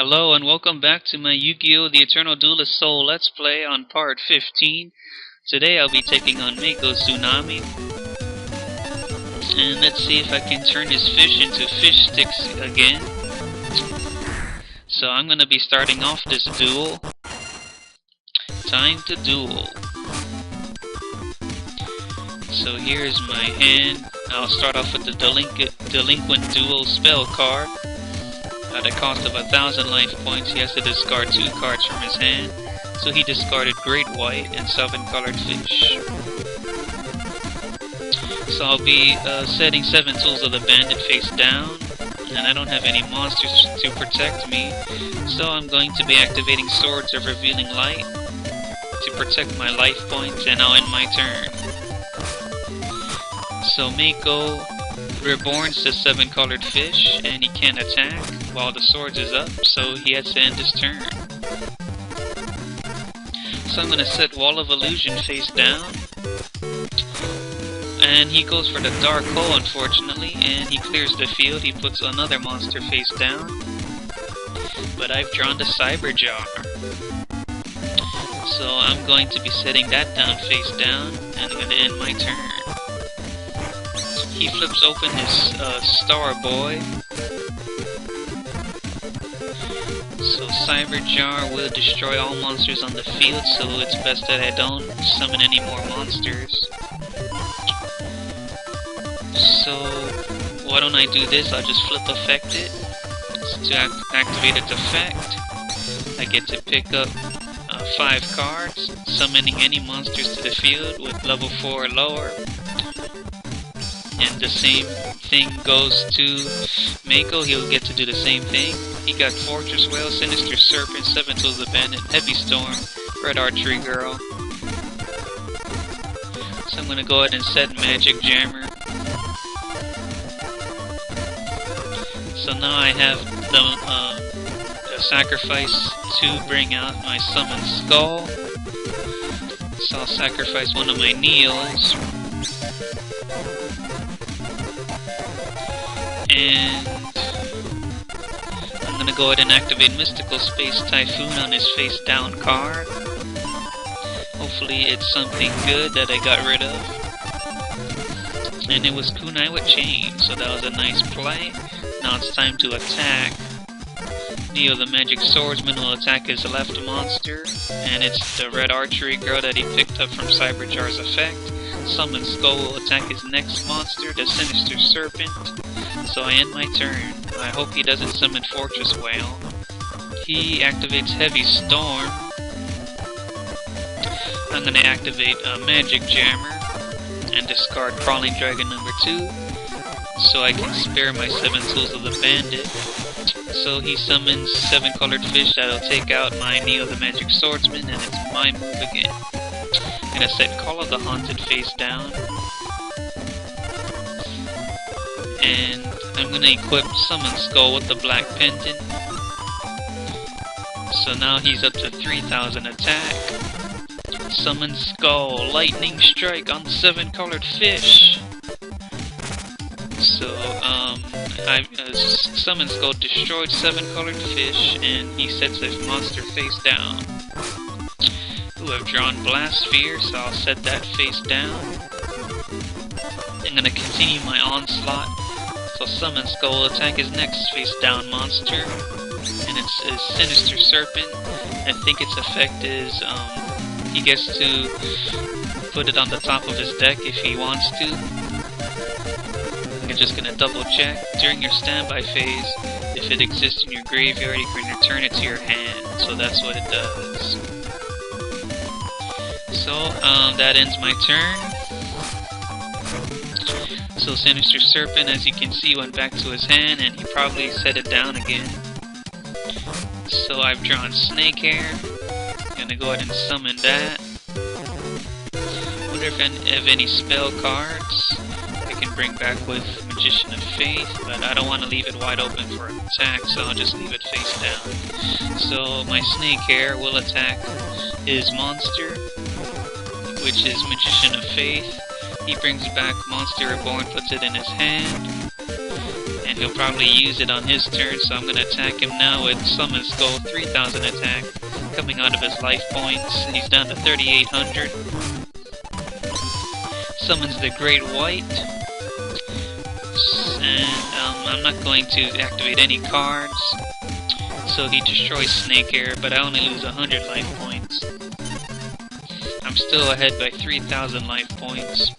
Hello and welcome back to my Yu-Gi-Oh! The Eternal Duelist Soul Let's Play on part 15. Today I'll be taking on Mako Tsunami. And let's see if I can turn his fish into fish sticks again. So I'm going to be starting off this duel. Time to duel. So here's my hand. I'll start off with the Delinquent Duel spell card. At a cost of 1,000 life points, he has to discard 2 cards from his hand. So he discarded Great White and 7 colored fish. So I'll be setting 7 Tools of the Bandit face down. And I don't have any monsters to protect me. So I'm going to be activating Swords of Revealing Light to protect my life points, and I'll end my turn. So Mako reborns the 7 colored fish, and he can't attack while the swords is up, so he has to end his turn. So I'm going to set Wall of Illusion face down, and he goes for the Dark Hole unfortunately, and he clears the field. He puts another monster face down, but I've drawn the Cyber Jar. So I'm going to be setting that down face down, and I'm going to end my turn. He flips open his Star Boy. So Cyber Jar will destroy all monsters on the field, so it's best that I don't summon any more monsters. So why don't I do this? I'll just flip affect it. So to activate its effect, I get to pick up 5 cards, summoning any monsters to the field with level 4 or lower. And the same thing goes to Mako. He'll get to do the same thing. He got Fortress Whale, Sinister Serpent, 7 Tools of the Bandit, Heavy Storm, Red Archery Girl. So I'm going to go ahead and set Magic Jammer. So now I have the sacrifice to bring out my Summon Skull. So I'll sacrifice one of my Neos. And I'm gonna go ahead and activate Mystical Space Typhoon on his face down card. Hopefully it's something good that I got rid of. And it was Kunai with Chain, so that was a nice play. Now it's time to attack. Neo the Magic Swordsman will attack his left monster, and it's the Red Archery Girl that he picked up from Cyber Jar's effect. Summon Skull will attack his next monster, the Sinister Serpent. So I end my turn. I hope he doesn't summon Fortress Whale. He activates Heavy Storm. I'm going to activate Magic Jammer and discard Crawling Dragon number 2, so I can spare my 7 Tools of the Bandit. So he summons 7 colored fish that'll take out my Neo the Magic Swordsman, and it's my move again. I'm going to set Call of the Haunted face down. And I'm going to equip Summon Skull with the Black Pendant. So now he's up to 3,000 attack. Summon Skull, Lightning Strike on 7 colored fish. So Summon Skull destroyed 7 colored fish, and he sets a monster face down. Ooh, I've drawn Blastsphere, so I'll set that face down. I'm going to continue my onslaught. So Summon Skull will attack his next face down monster, and it's a Sinister Serpent. I think its effect is he gets to put it on the top of his deck if he wants to. I'm just going to double check. During your standby phase, if it exists in your graveyard, you can return it to your hand. So that's what it does. So that ends my turn. So Sinister Serpent, as you can see, went back to his hand, and he probably set it down again. So I've drawn Snake Hair. Gonna go ahead and summon that. Wonder if I have any spell cards I can bring back with Magician of Faith, but I don't want to leave it wide open for an attack, so I'll just leave it face down. So my Snake Hair will attack his monster, which is Magician of Faith. He brings back Monster Reborn, puts it in his hand, and He'll probably use it on his turn, so I'm gonna attack him now with Summon Skull 3000 attack, coming out of his life points. He's down to 3800. Summons the Great White, and I'm not going to activate any cards, so he destroys Snake Hair, but I only lose 100 life points. I'm still ahead by 3000 life points.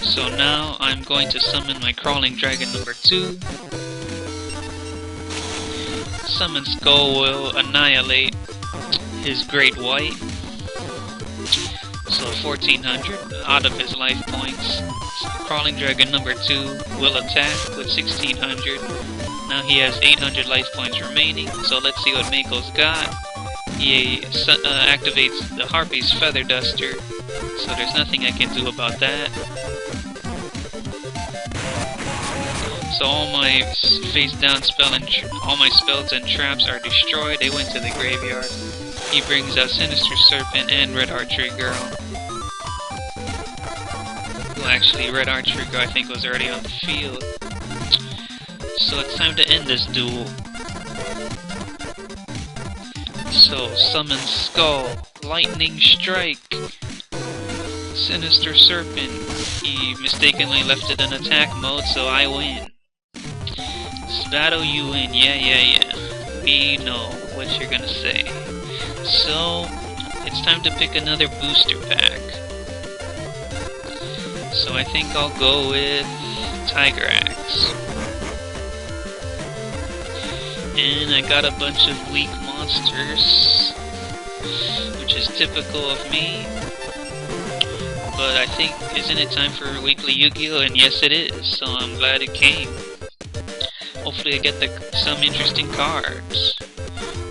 So now I'm going to summon my Crawling Dragon number 2. Summon Skull will annihilate his Great White. So 1400 out of his life points. Crawling Dragon number 2 will attack with 1600. Now he has 800 life points remaining, so let's see what Mako's got. He activates the Harpy's Feather Duster, so there's nothing I can do about that. So all my face down spell and all my spells and traps are destroyed. They went to the graveyard. He brings out Sinister Serpent and Red Archery Girl. Well, actually, Red Archery Girl I think was already on the field. So it's time to end this duel. So summon Skull, Lightning Strike, Sinister Serpent. He mistakenly left it in attack mode, so I win. This battle you win, yeah. We know what you're gonna say. So, it's time to pick another booster pack. So I think I'll go with Tiger Axe. And I got a bunch of weak monsters, which is typical of me. But I think, isn't it time for weekly Yu-Gi-Oh? And yes it is, so I'm glad it came. Hopefully I get some interesting cards.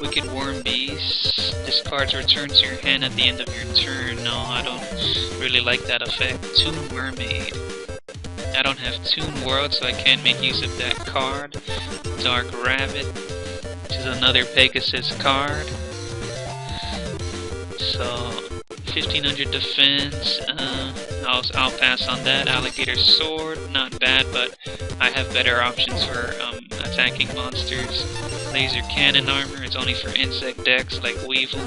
Wicked Worm Beast. Discards return to your hand at the end of your turn. No, I don't really like that effect. Toon Mermaid. I don't have Toon World, so I can't make use of that card. Dark Rabbit, which is another Pegasus card. So 1500 defense. I'll pass on that. Alligator Sword, not bad, but I have better options for attacking monsters. Laser Cannon Armor, it's only for insect decks like Weevil.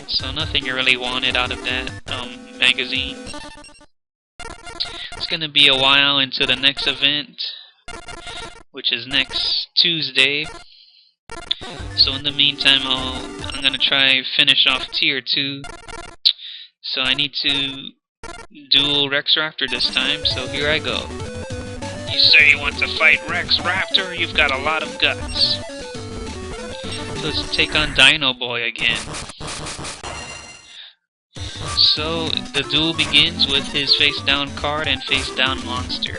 So nothing you really wanted out of that magazine. It's gonna be a while into the next event, which is next Tuesday. So in the meantime, I'm gonna try finish off Tier 2. So I need to duel Rex Raptor this time, so here I go. You say you want to fight Rex Raptor? You've got a lot of guts. So let's take on Dino Boy again. So the duel begins with his face down card and face down monster.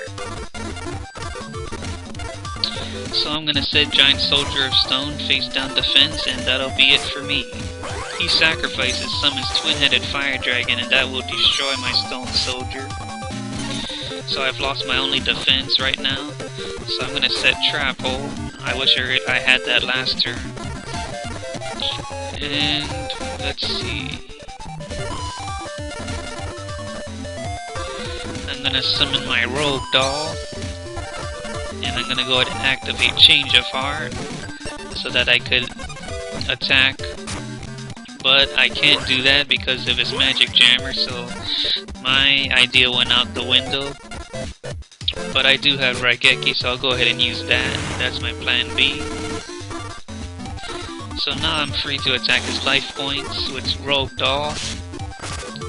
So I'm gonna set Giant Soldier of Stone face down defense, and that'll be it for me. He sacrifices, summons Twin-Headed Fire Dragon, and that will destroy my Stone Soldier. So I've lost my only defense right now. So I'm gonna set Trap Hole. I wish I had that last turn. And let's see. I'm gonna summon my Rogue Doll. And I'm gonna go ahead and activate Change of Heart so that I could attack. But I can't do that because of his Magic Jammer, so my idea went out the window. But I do have Raigeki, so I'll go ahead and use that. That's my plan B. So now I'm free to attack his life points with Rogue Doll.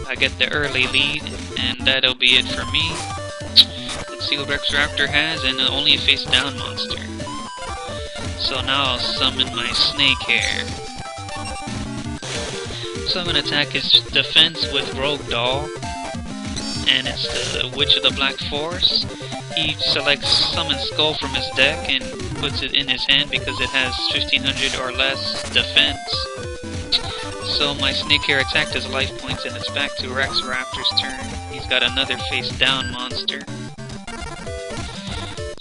I get the early lead, and that'll be it for me. Let's see what Rex Raptor has, and only a face down monster. So now I'll summon my Snake Hair. So I'm going to attack his defense with Rogue Doll, and it's the Witch of the Black Forest. He selects Summon Skull from his deck and puts it in his hand because it has 1500 or less defense. So my Snake Hair attacked his life points, and it's back to Rex Raptor's turn. He's got another face down monster.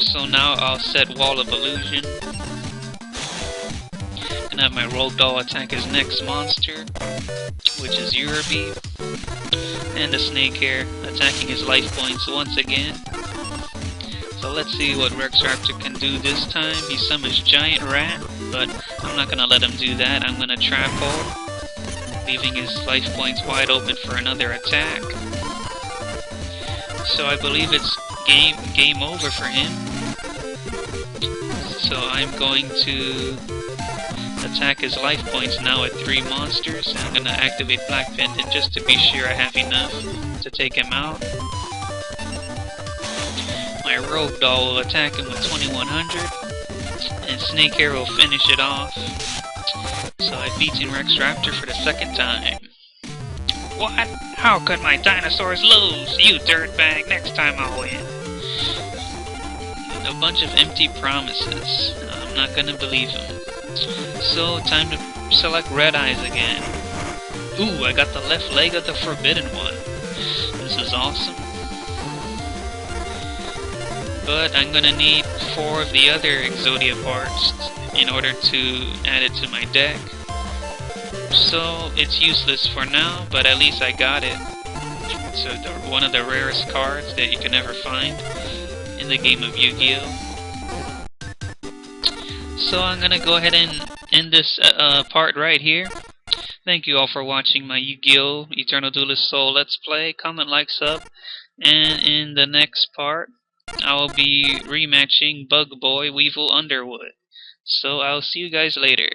So now I'll set Wall of Illusion. And have my Rogue Doll attack his next monster, which is Uraby. And the Snake Hair attacking his life points once again. So So let's see what Rex Raptor can do this time. He summons Giant Rat, but I'm not gonna let him do that. I'm gonna trap hold, leaving his life points wide open for another attack. So I believe it's game over for him. So I'm going to attack his life points now at 3 monsters. I'm gonna activate Black Pendant just to be sure I have enough to take him out. My Rogue Doll will attack him with 2100, and Snake Hair will finish it off. So I've beaten Rex Raptor for the 2nd time. What? How could my dinosaurs lose? You dirtbag, next time I'll win. A bunch of empty promises. I'm not gonna believe him. So, time to select Red Eyes again. Ooh, I got the left leg of the Forbidden One. This is awesome. But I'm gonna need 4 of the other Exodia parts in order to add it to my deck. So it's useless for now, but at least I got it. So one of the rarest cards that you can ever find in the game of Yu-Gi-Oh! So I'm gonna go ahead and end this part right here. Thank you all for watching my Yu-Gi-Oh! Eternal Duelist Soul Let's Play. Comment, like, sub, and in the next part I'll be rematching Bug Boy Weevil Underwood. So I'll see you guys later.